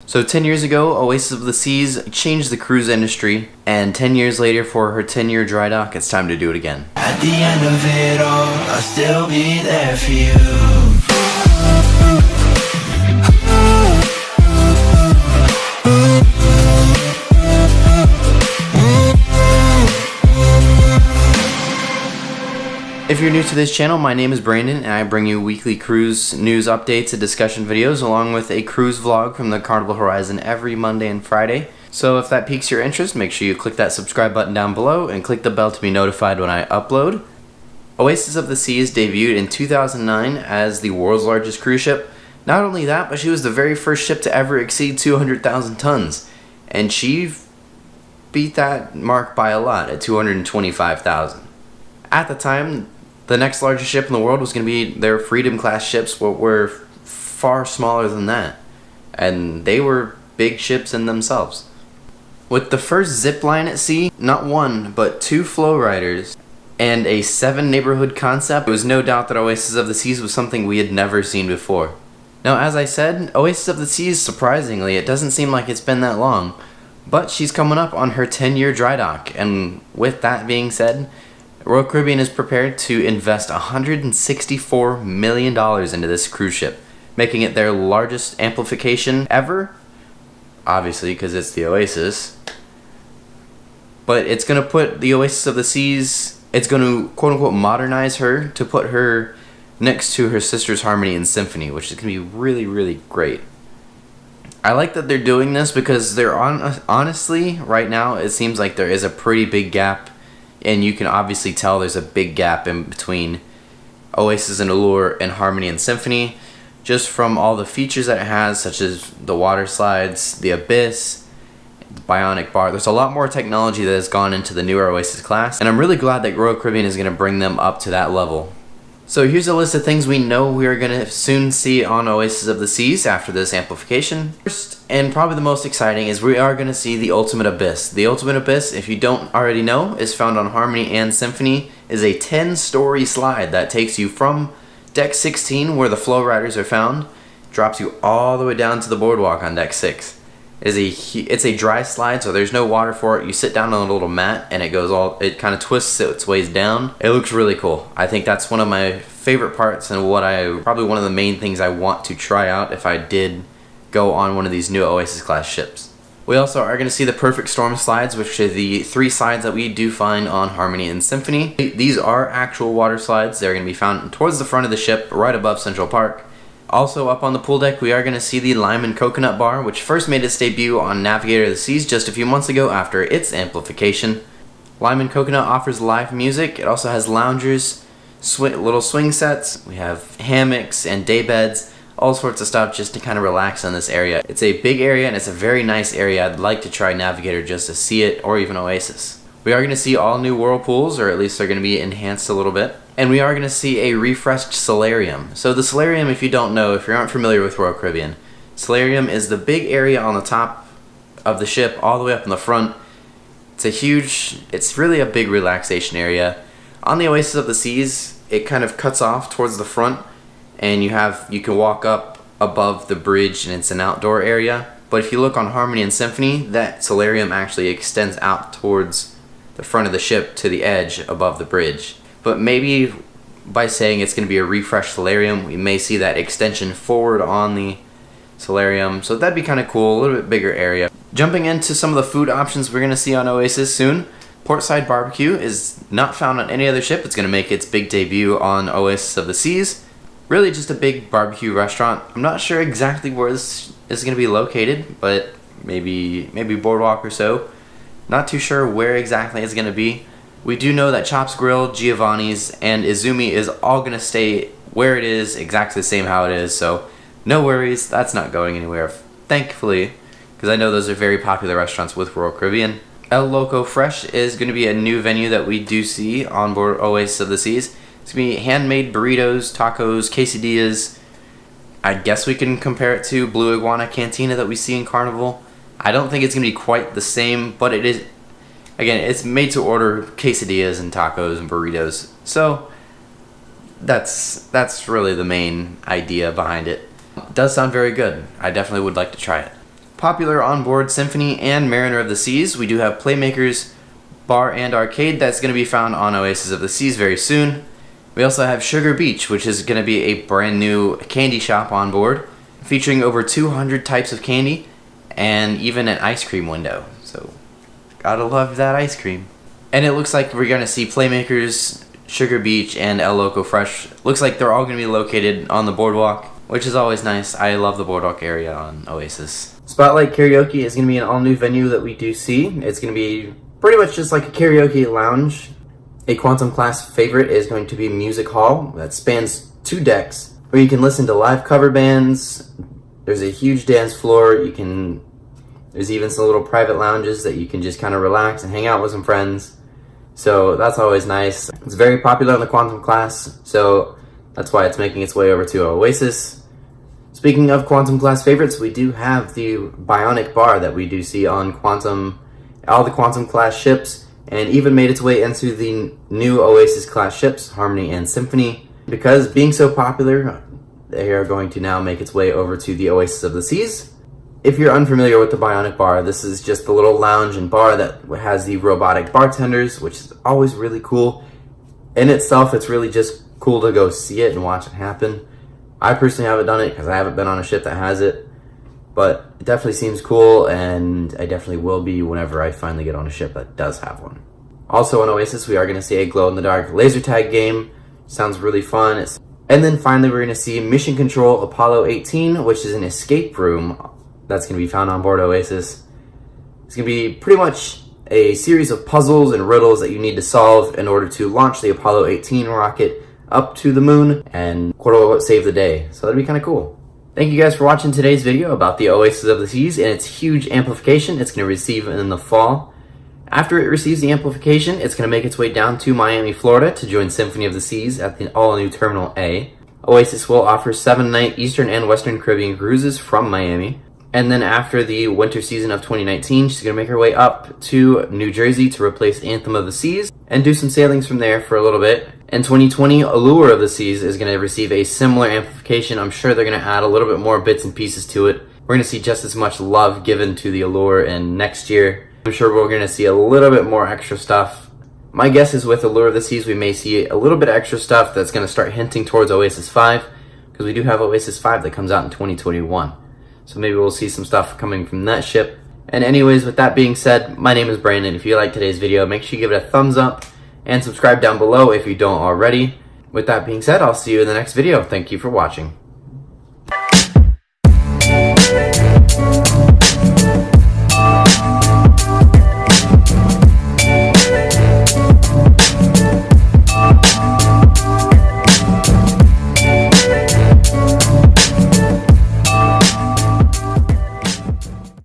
So 10 years ago, Oasis of the Seas changed the cruise industry, and 10 years later for her 10-year dry dock, it's time to do it again. At the end of it all, I'll still be there for you. If you're new to this channel, my name is Brandon, and I bring you weekly cruise news updates and discussion videos along with a cruise vlog from the Carnival Horizon every Monday and Friday. So if that piques your interest, make sure you click that subscribe button down below and click the bell to be notified when I upload. Oasis of the Seas debuted in 2009 as the world's largest cruise ship. Not only that, but she was the very first ship to ever exceed 200,000 tons, and she beat that mark by a lot at 225,000. At the time, the next largest ship in the world was going to be their Freedom class ships, what were far smaller than that. And they were big ships in themselves. With the first zip line at sea, not one, but two flow riders, and a 7 neighborhood concept, it was no doubt that Oasis of the Seas was something we had never seen before. Now, as I said, Oasis of the Seas, surprisingly, it doesn't seem like it's been that long, but she's coming up on her 10-year dry dock, and with that being said, Royal Caribbean is prepared to invest $164 million into this cruise ship, making it their largest amplification ever, obviously because it's the Oasis. But it's going to put the Oasis of the Seas, it's going to quote-unquote modernize her to put her next to her sisters Harmony and Symphony, which is going to be really, really great. I like that they're doing this because they're honestly, right now, it seems like there is a pretty big gap. And you can obviously tell there's a big gap in between Oasis and Allure and Harmony and Symphony, just from all the features that it has, such as the water slides, the Abyss, the Bionic Bar. There's a lot more technology that has gone into the newer Oasis class, and I'm really glad that Royal Caribbean is going to bring them up to that level. So here's a list of things we know we are going to soon see on Oasis of the Seas after this amplification. First, and probably the most exciting, is we are going to see the Ultimate Abyss. The Ultimate Abyss, if you don't already know, is found on Harmony and Symphony, is a 10-story slide that takes you from Deck 16, where the flow riders are found, drops you all the way down to the boardwalk on Deck 6. It's a dry slide, so there's no water for it. You sit down on a little mat and it kind of twists its ways down. It looks really cool. I think that's one of my favorite parts and probably one of the main things I want to try out if I did go on one of these new Oasis class ships. We also are going to see the Perfect Storm slides, which are the 3 slides that we do find on Harmony and Symphony. These are actual water slides. They're going to be found towards the front of the ship, right above Central Park. Also up on the pool deck, we are going to see the Lime and Coconut Bar, which first made its debut on Navigator of the Seas just a few months ago after its amplification. Lime and Coconut offers live music. It also has loungers, little swing sets. We have hammocks and day beds, all sorts of stuff just to kind of relax in this area. It's a big area and it's a very nice area. I'd like to try Navigator just to see it, or even Oasis. We are going to see all new whirlpools, or at least they're going to be enhanced a little bit. And we are going to see a refreshed Solarium. So the Solarium, if you don't know, if you aren't familiar with Royal Caribbean, Solarium is the big area on the top of the ship, all the way up in the front. It's really a big relaxation area. On the Oasis of the Seas, it kind of cuts off towards the front, and you can walk up above the bridge, and it's an outdoor area. But if you look on Harmony and Symphony, that Solarium actually extends out towards the front of the ship to the edge above the bridge. But maybe by saying it's going to be a refreshed Solarium, we may see that extension forward on the Solarium. So that'd be kind of cool, a little bit bigger area. Jumping into some of the food options we're going to see on Oasis soon. Portside Barbecue is not found on any other ship. It's going to make its big debut on Oasis of the Seas. Really just a big barbecue restaurant. I'm not sure exactly where this is going to be located, but maybe boardwalk or so. Not too sure where exactly it's going to be. We do know that Chops Grill, Giovanni's, and Izumi is all going to stay where it is, exactly the same how it is, so no worries, that's not going anywhere, thankfully, because I know those are very popular restaurants with Royal Caribbean. El Loco Fresh is going to be a new venue that we do see on board Oasis of the Seas. It's going to be handmade burritos, tacos, quesadillas. I guess we can compare it to Blue Iguana Cantina that we see in Carnival. I don't think it's going to be quite the same, but it is. Again, it's made to order quesadillas and tacos and burritos. So that's really the main idea behind it. It does sound very good. I definitely would like to try it. popular onboard Symphony and Mariner of the Seas. We do have Playmakers Bar and Arcade that's going to be found on Oasis of the Seas very soon. We also have Sugar Beach, which is going to be a brand new candy shop on board, featuring over 200 types of candy and even an ice cream window. So, gotta love that ice cream. And it looks like we're going to see Playmakers, Sugar Beach, and El Loco Fresh. Looks like they're all going to be located on the boardwalk, which is always nice. I love the boardwalk area on Oasis. Spotlight Karaoke is going to be an all-new venue that we do see. It's going to be pretty much just like a karaoke lounge. A Quantum class favorite is going to be Music Hall that spans 2 decks where you can listen to live cover bands. There's a huge dance floor. There's even some little private lounges that you can just kind of relax and hang out with some friends. So that's always nice. It's very popular in the Quantum class, so that's why it's making its way over to Oasis. Speaking of Quantum class favorites, we do have the Bionic Bar that we do see on Quantum, all the Quantum class ships, and even made its way into the new Oasis class ships, Harmony and Symphony. Because being so popular, they are going to now make its way over to the Oasis of the Seas. If you're unfamiliar with the Bionic Bar, this is just the little lounge and bar that has the robotic bartenders, which is always really cool. In itself, it's really just cool to go see it and watch it happen. I personally haven't done it because I haven't been on a ship that has it, but it definitely seems cool, and I definitely will be whenever I finally get on a ship that does have one. Also on Oasis, we are going to see a glow-in-the-dark laser tag game. Sounds really fun. And then finally, we're going to see Mission Control Apollo 18, which is an escape room that's going to be found on board Oasis. It's going to be pretty much a series of puzzles and riddles that you need to solve in order to launch the Apollo 18 rocket up to the moon and quote-unquote save the day. So that'd be kind of cool. Thank you guys for watching today's video about the Oasis of the Seas and its huge amplification it's going to receive in the fall. After it receives the amplification, it's going to make its way down to Miami, Florida to join Symphony of the Seas at the all-new Terminal A. Oasis will offer 7-night Eastern and Western Caribbean cruises from Miami. And then after the winter season of 2019, she's going to make her way up to New Jersey to replace Anthem of the Seas and do some sailings from there for a little bit. In 2020, Allure of the Seas is going to receive a similar amplification. I'm sure they're going to add a little bit more bits and pieces to it. We're going to see just as much love given to the Allure in next year. I'm sure we're going to see a little bit more extra stuff. My guess is with Allure of the Seas, we may see a little bit extra stuff that's going to start hinting towards Oasis 5, because we do have Oasis 5 that comes out in 2021. So maybe we'll see some stuff coming from that ship. And anyways, with that being said, my name is Brandon. If you liked today's video, make sure you give it a thumbs up and subscribe down below if you don't already. With that being said, I'll see you in the next video. Thank you for watching.